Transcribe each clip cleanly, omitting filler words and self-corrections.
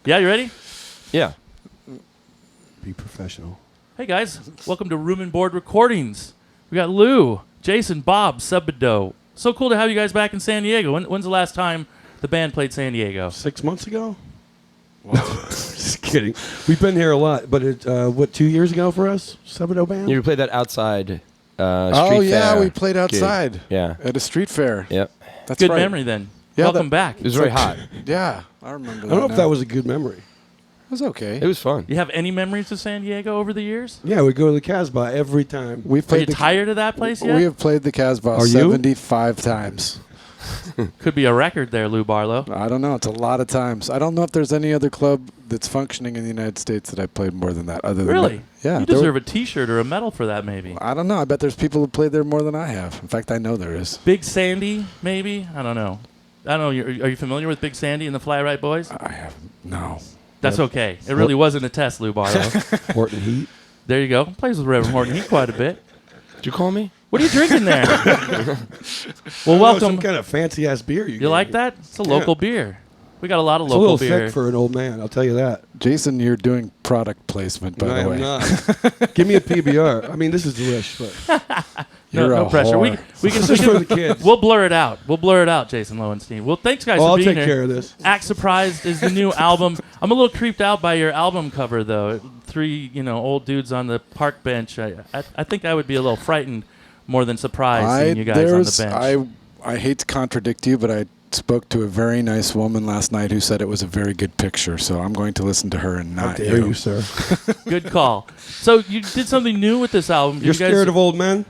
Yeah, you ready? Yeah. Be professional. Hey, guys. Welcome to Room and Board Recordings. We got Lou, Jason, Bob, Sebadoh. So cool to have you guys back in San Diego. When's the last time the band played San Diego? 6 months ago? Well, just kidding. We've been here a lot, but it 2 years ago for us, Sebadoh band? You played that outside street yeah, fair we played outside. gig. Yeah. At a street fair. Yep. That's Good right. memory then. Yeah, Welcome back. It was very hot. Yeah, I remember I that. don't know if now. that was a good memory. It was okay. It was fun. You have any memories of San Diego over the years? Yeah, we go to the Casbah every time. We've Are you played tired of that place yet? We have played the Casbah Are you? 75 times. Could be a record there, Lou Barlow. I don't know. It's a lot of times. I don't know if there's any other club that's functioning in the United States that I've played more than that. Other than Really? Yeah. You deserve a T-shirt or a medal for that, maybe. I don't know. I bet there's people who played there more than I have. In fact, I know there is. Big Sandy, maybe? I don't know. Are you familiar with Big Sandy and the Fly Right Boys? I have no. That's okay. It really wasn't a test, Lou Barlow. Horton Heat. There you go. Plays with Reverend Horton Heat quite a bit. Did you call me? What are you drinking there? Well, Some welcome. kind of fancy ass beer. You like that? It's a local beer. We got a lot of It's a local little beer. thick for an old man, I'll tell you that. Jason, you're doing product placement, by I the am way. not. Give me a PBR. I mean, this is delish, but No, You're no a pressure. We whore. can this is for the kids. We'll blur it out. We'll blur it out, Jason Lowenstein. Well, thanks guys Oh, for I'll being take here. care of this. Act Surprised is the new album. I'm a little creeped out by your album cover, though. Three, old dudes on the park bench. I think I would be a little frightened more than surprised seeing you guys on the bench. I hate to contradict you, but I spoke to a very nice woman last night who said it was a very good picture. So I'm going to listen to her and How not dare you. you, sir. Good call. So you did something new with this album. You're you guys scared of old men?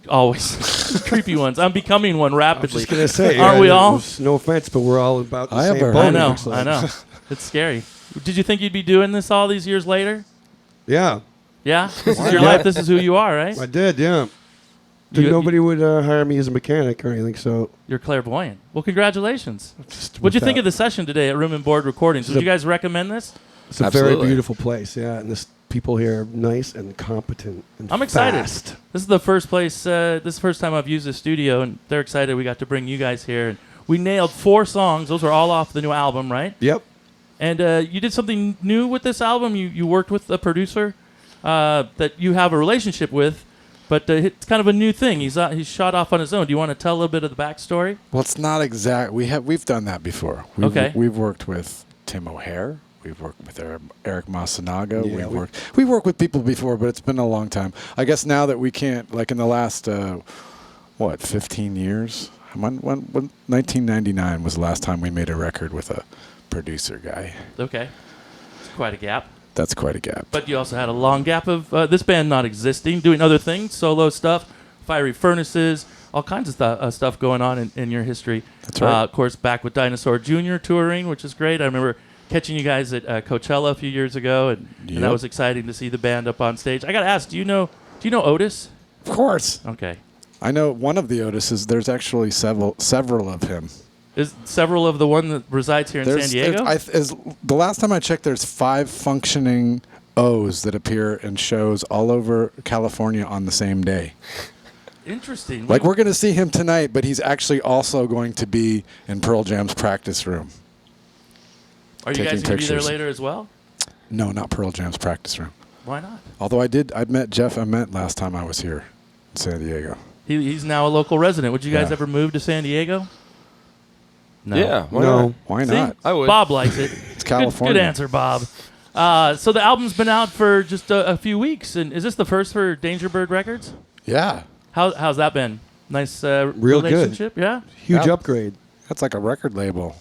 always creepy ones. I'm becoming one I was rapidly. just going to say. Aren't we all? No offense, but we're all about the I have same heard. boat. I it know. looks like. I know. It's scary. Did you think you'd be doing this all these years later? Yeah, Yeah. This is your life. This is who you are, right? I did, yeah. Nobody would hire me as a mechanic or anything, so. You're clairvoyant. Well, congratulations. What'd you think of the session today at Room and Board Recordings? Would you guys recommend this? It's a Absolutely. very beautiful place, yeah. And this people here are nice and competent and I'm excited. fast. This is the first place. This is the first time I've used the studio, and they're excited we got to bring you guys here. And we nailed 4 songs. Those are all off the new album, right? Yep. And you did something new with this album. You worked with a producer that you have a relationship with, but it's kind of a new thing. He's shot off on his own. Do you want to tell a little bit of the backstory? Well, it's not exact. We've done that before. We've worked with Tim O'Hare. We've worked with Eric Masanaga. Yeah, We've worked with people before, but it's been a long time. I guess now that we can't, like in the last 15 years. When 1999 was the last time we made a record with a producer guy. Okay. It's quite a gap. That's quite a gap. But you also had a long gap of this band not existing, doing other things, solo stuff, Fiery Furnaces, all kinds of stuff going on in your history. That's right. Of course, back with Dinosaur Jr. touring, which is great. I remember catching you guys at Coachella a few years ago, and that was exciting to see the band up on stage. I got to ask, do you know Otis? Of course. Okay. I know one of the Otises. There's actually several of him. Is several of the one that resides here in San Diego? The last time I checked, there's 5 functioning O's that appear in shows all over California on the same day. Interesting. Like, we're going to see him tonight, but he's actually also going to be in Pearl Jam's practice room. Are you taking guys going to be there pictures. later as well? No, not Pearl Jam's practice room. Why not? Although I met Jeff Ament last time I was here in San Diego. He's now a local resident. Would you guys Yeah. ever move to San Diego? No. Yeah. Why No. not? Why See? not? I would. Bob likes it. It's California. Good answer, Bob. So the album's been out for just a few weeks, and is this the first for Danger Bird Records? Yeah. How's that been? Nice Real good. relationship, yeah. Huge Yep. upgrade. That's like a record label.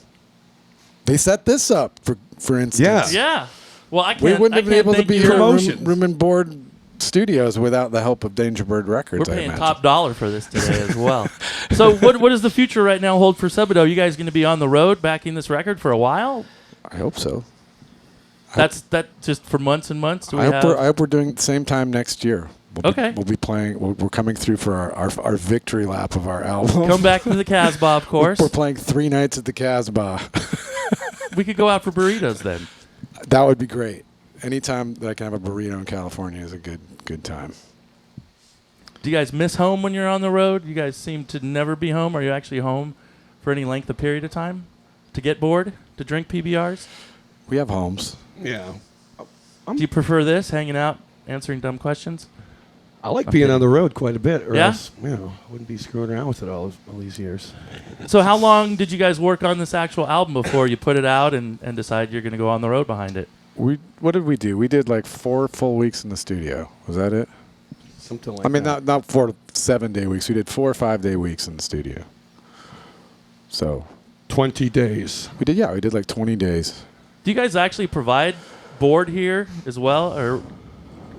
They set this up, for instance. Yeah. Yeah. Well, I can't. We wouldn't I have been can't able to thank be you here at Promotions. Room and Board Studios without the help of Danger Bird Records. We're I paying imagine. top dollar for this today as well. So what does the future right now hold for Sebadoh? You guys going to be on the road backing this record for a while? I hope so. That's just for months and months. Do we I have? hope we're doing the same time next year. Okay. We'll be playing. We're coming through for our victory lap of our album. Come back to the Casbah, of course. We're playing 3 nights at the Casbah. We could go out for burritos then. That would be great. Anytime that I can have a burrito in California is a good time. Do you guys miss home when you're on the road? You guys seem to never be home. Are you actually home for any length of period of time? To get bored? To drink PBRs? We have homes. Yeah. Do you prefer this, hanging out, answering dumb questions? I like being on the road quite a bit. Or Yeah? else, I wouldn't be screwing around with it all these years. So how long did you guys work on this actual album before you put it out and decide you're going to go on the road behind it? What did we do? We did like 4 full weeks in the studio. Was that it? Something like I mean, that. not 4 7-day weeks. We did 4 or 5 day weeks in the studio. So 20 days. we did like 20 days. Do you guys actually provide board here as well, or?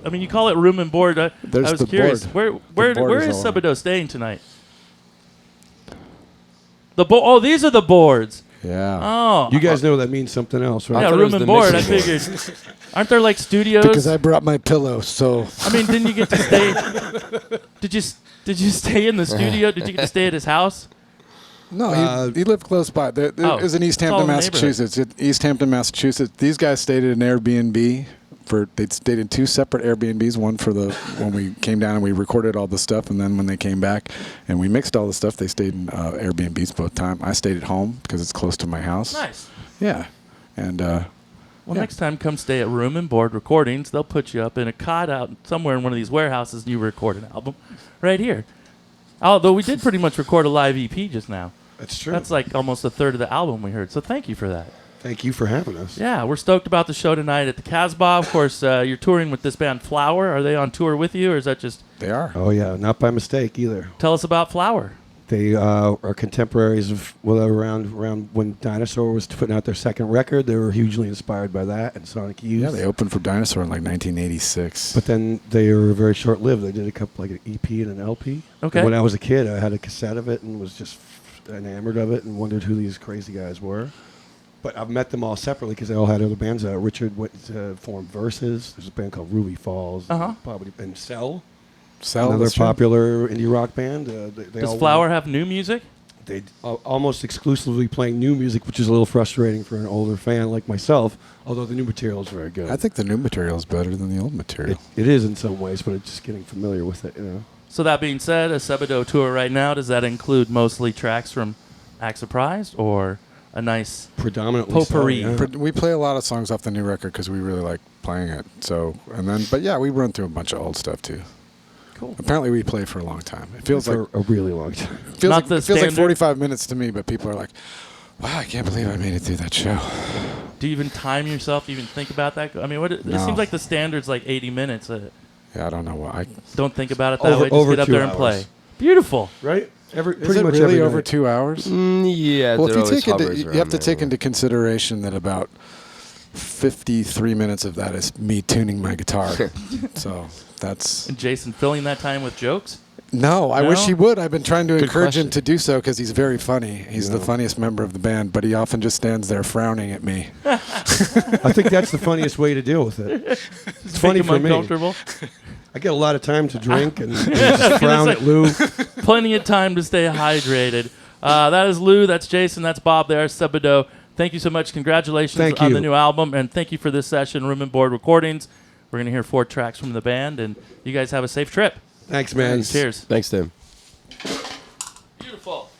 I mean, you call it room and board. I There's was the curious. board. Where The board where is is all on. Sebadoh staying tonight? Oh, these are the boards. Yeah. Oh, You guys know that means something else, right? yeah, thought it room was and the board. I mixing figured. Aren't there like studios? Because I brought my pillow, so I mean, didn't you get to stay? Did you stay in the studio? Did you get to stay at his house? no, he lived close by. There Oh, is in East it's all Hampton, in the neighborhood. Massachusetts. East Hampton, Massachusetts. These guys stayed at an Airbnb. They stayed in 2 separate Airbnbs. One for when we came down and we recorded all the stuff, and then when they came back and we mixed all the stuff, they stayed in Airbnbs both times. I stayed at home because it's close to my house. Nice. Yeah, and Well, yeah. next time, come stay at Room and Board Recordings. They'll put you up in a cot out somewhere in one of these warehouses, and you record an album right here. Although we did pretty much record a live EP just now. That's true. That's like almost a third of the album we heard. So thank you for that. Thank you for having us. Yeah, we're stoked about the show tonight at the Casbah. Of course, you're touring with this band Flower. Are they on tour with you, or is that just... they are. Oh, yeah. Not by mistake either. Tell us about Flower. They are contemporaries of around when Dinosaur was putting out their second record. They were hugely inspired by that and Sonic Youth. Yeah, they opened for Dinosaur in like 1986. But then they were very short-lived. They did a couple, like an EP and an LP. Okay. And when I was a kid, I had a cassette of it and was just enamored of it and wondered who these crazy guys were. But I've met them all separately because they all had other bands. Richard went to form Versus. There's a band called Ruby Falls. Probably, and Cell, another that's true. popular indie rock band. They Does all Flower have new music? They almost exclusively playing new music, which is a little frustrating for an older fan like myself. Although the new material is very good. I think the new material is better than the old material. It is in some ways, but it's just getting familiar with it. So that being said, a Sebadoh tour right now, does that include mostly tracks from Act Surprised or a nice... Predominantly Potpourri. so, yeah. We play a lot of songs off the new record because we really like playing it. So, but yeah, we run through a bunch of old stuff too. Cool. Apparently, we play for a long time. It feels like for a really long time. Not the it feels like standard? 45 minutes to me, but people are like, "Wow, I can't believe I made it through that show." Do you even time yourself? Do you even think about that? I mean, it No. seems like the standard's like 80 minutes. Yeah, I don't know why. Don't think about it that Over- way. Just over get up 2 there and hours. play. Beautiful. Right? Is Pretty it much really every over night. 2 hours? Yeah, Well, it if you always take into, hovers you have to around take there. into consideration that about 53 minutes of that is me tuning my guitar. So that's And Jason filling that time with jokes? no. I wish No? he would. I've been trying to Good encourage him question. to do so because he's very funny. He's the funniest member of the band, but he often just stands there frowning at me. I think that's the funniest way to deal with it. It's funny Make him for me. uncomfortable. I get a lot of time to drink and just frown at Lou. Plenty of time to stay hydrated. That is Lou. That's Jason. That's Bob there. Sebadoh. Thank you so much. Congratulations Thank on you. the new album. And thank you for this session, Room and Board Recordings. We're going to hear 4 tracks from the band. And you guys have a safe trip. Thanks, man. Cheers. Thanks, Tim. Beautiful.